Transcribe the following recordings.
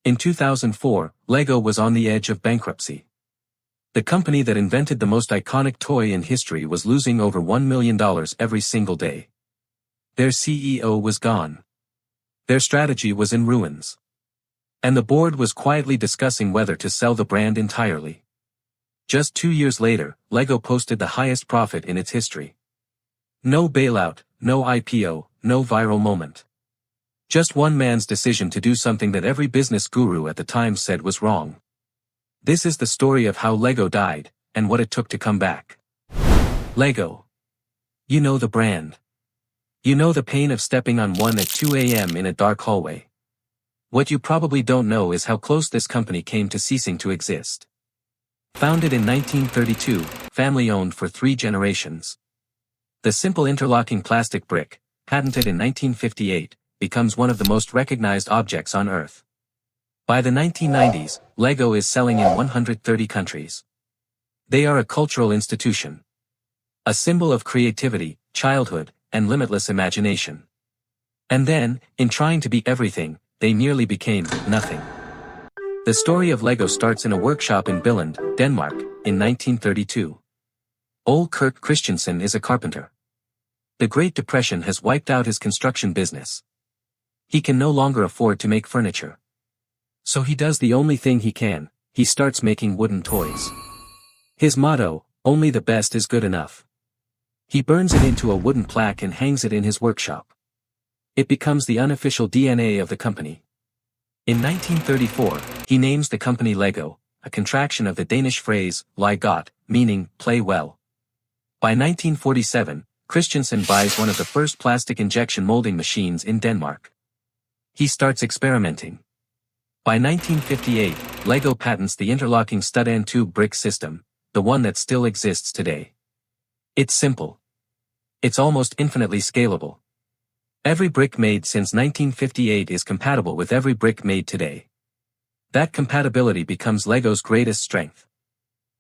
In 2004, Lego was on the edge of bankruptcy. The company that invented the most iconic toy in history was losing over $1 million every single day. Their CEO was gone. Their strategy was in ruins. And the board was quietly discussing whether to sell the brand entirely. Just 2 years later, Lego posted the highest profit in its history. No bailout, no IPO, no viral moment. Just one man's decision to do something that every business guru at the time said was wrong. This is the story of how Lego died, and what it took to come back. Lego. You know the brand. You know the pain of stepping on one at 2 a.m. in a dark hallway. What you probably don't know is how close this company came to ceasing to exist. Founded in 1932, family-owned for 3 generations. The simple interlocking plastic brick, patented in 1958, becomes one of the most recognized objects on Earth. By the 1990s, Lego is selling in 130 countries. They are a cultural institution. A symbol of creativity, childhood, and limitless imagination. And then, in trying to be everything, they nearly became nothing. The story of Lego starts in a workshop in Billund, Denmark, in 1932. Ole Kirk Christiansen is a carpenter. The Great Depression has wiped out his construction business. He can no longer afford to make furniture. So he does the only thing he can, he starts making wooden toys. His motto, only the best is good enough. He burns it into a wooden plaque and hangs it in his workshop. It becomes the unofficial DNA of the company. In 1934, he names the company Lego, a contraction of the Danish phrase, leg godt, meaning, play well. By 1947, Christiansen buys one of the first plastic injection molding machines in Denmark. He starts experimenting. By 1958, Lego patents the interlocking stud and tube brick system, the one that still exists today. It's simple. It's almost infinitely scalable. Every brick made since 1958 is compatible with every brick made today. That compatibility becomes Lego's greatest strength.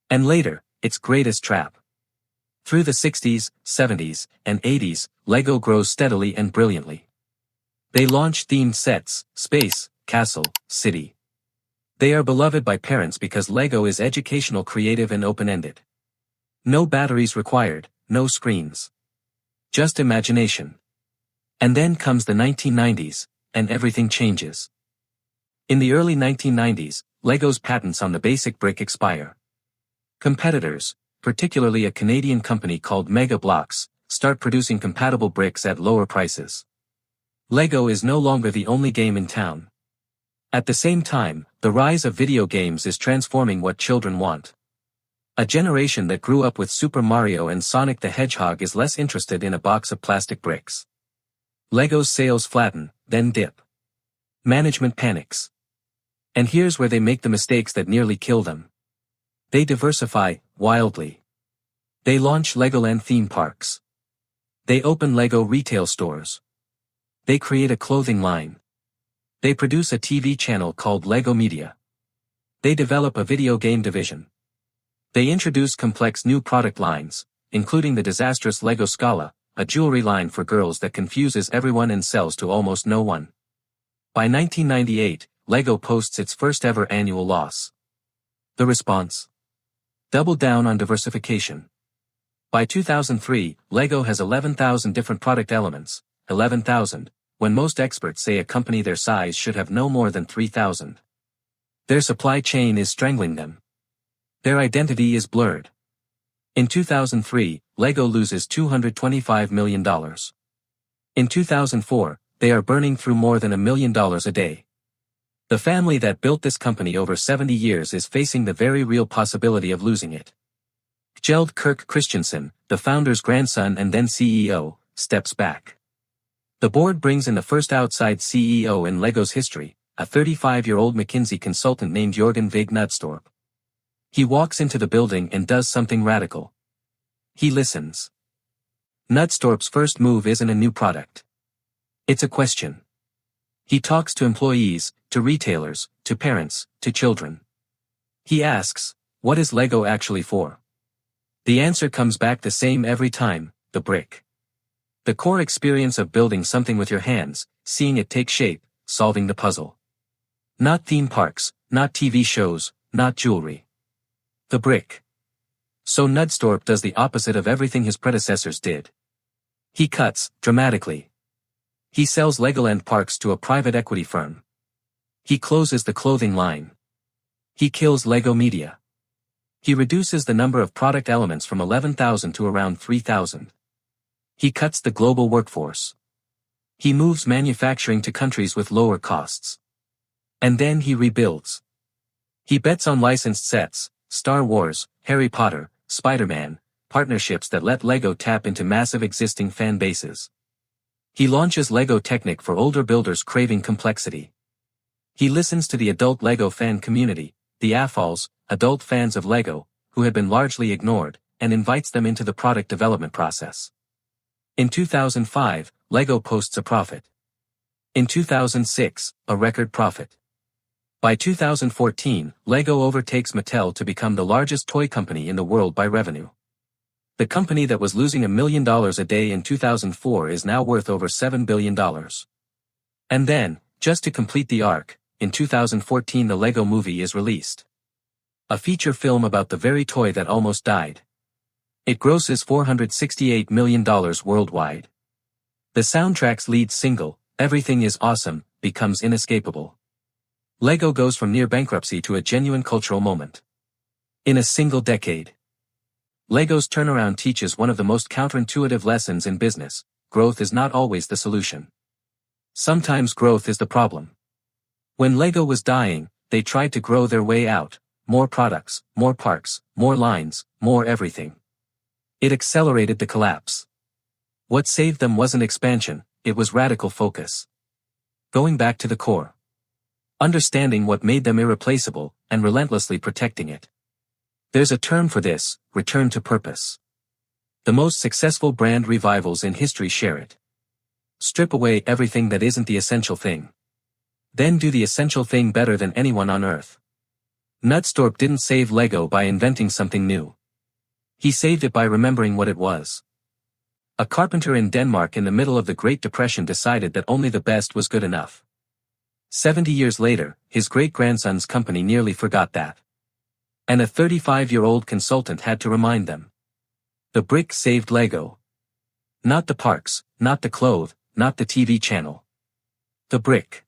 And later, its greatest trap. Through the 60s, 70s, and 80s, Lego grows steadily and brilliantly. They launch themed sets, space, castle, city. They are beloved by parents because Lego is educational, creative, and open-ended. No batteries required, no screens. Just imagination. And then comes the 1990s, and everything changes. In the early 1990s, Lego's patents on the basic brick expire. Competitors, particularly a Canadian company called Mega Bloks, start producing compatible bricks at lower prices. Lego is no longer the only game in town. At the same time, the rise of video games is transforming what children want. A generation that grew up with Super Mario and Sonic the Hedgehog is less interested in a box of plastic bricks. Lego's sales flatten, then dip. Management panics. And here's where they make the mistakes that nearly kill them. They diversify, wildly. They launch Legoland theme parks. They open Lego retail stores. They create a clothing line. They produce a TV channel called Lego Media. They develop a video game division. They introduce complex new product lines, including the disastrous Lego Scala, a jewelry line for girls that confuses everyone and sells to almost no one. By 1998, Lego posts its first ever annual loss. The response? Double down on diversification. By 2003, Lego has 11,000 different product elements, 11,000, when most experts say a company their size should have no more than 3,000. Their supply chain is strangling them. Their identity is blurred. In 2003, Lego loses $225 million. In 2004, they are burning through more than $1 million a day. The family that built this company over 70 years is facing the very real possibility of losing it. Gjeld Kirk Christiansen, the founder's grandson and then CEO, steps back. The board brings in the first outside CEO in Lego's history, a 35-year-old McKinsey consultant named Jørgen Vig Knudstorp. He walks into the building and does something radical. He listens. Knudstorp's first move isn't a new product. It's a question. He talks to employees, to retailers, to parents, to children. He asks, what is Lego actually for? The answer comes back the same every time, the brick. The core experience of building something with your hands, seeing it take shape, solving the puzzle. Not theme parks, not TV shows, not jewelry. The brick. So Knudstorp does the opposite of everything his predecessors did. He cuts, dramatically. He sells Legoland Parks to a private equity firm. He closes the clothing line. He kills Lego Media. He reduces the number of product elements from 11,000 to around 3,000. He cuts the global workforce. He moves manufacturing to countries with lower costs. And then he rebuilds. He bets on licensed sets, Star Wars, Harry Potter, Spider-Man, partnerships that let Lego tap into massive existing fan bases. He launches Lego Technic for older builders craving complexity. He listens to the adult Lego fan community, the AFOLs, adult fans of Lego, who had been largely ignored, and invites them into the product development process. In 2005, Lego posts a profit. In 2006, a record profit. By 2014, Lego overtakes Mattel to become the largest toy company in the world by revenue. The company that was losing $1 million a day in 2004 is now worth over $7 billion. And then, just to complete the arc, in 2014 the Lego Movie is released. A feature film about the very toy that almost died. It grosses $468 million worldwide. The soundtrack's lead single, Everything is Awesome, becomes inescapable. Lego goes from near bankruptcy to a genuine cultural moment. In a single decade. Lego's turnaround teaches one of the most counterintuitive lessons in business: growth is not always the solution. Sometimes growth is the problem. When Lego was dying, they tried to grow their way out: more products, more parks, more lines, more everything. It accelerated the collapse. What saved them wasn't expansion, it was radical focus. Going back to the core. Understanding what made them irreplaceable, and relentlessly protecting it. There's a term for this: return to purpose. The most successful brand revivals in history share it. Strip away everything that isn't the essential thing. Then do the essential thing better than anyone on earth. Knudstorp didn't save Lego by inventing something new. He saved it by remembering what it was. A carpenter in Denmark in the middle of the Great Depression decided that only the best was good enough. 70 years later, his great-grandson's company nearly forgot that. And a 35-year-old consultant had to remind them. The brick saved Lego. Not the parks, not the clothes, not the TV channel. The brick.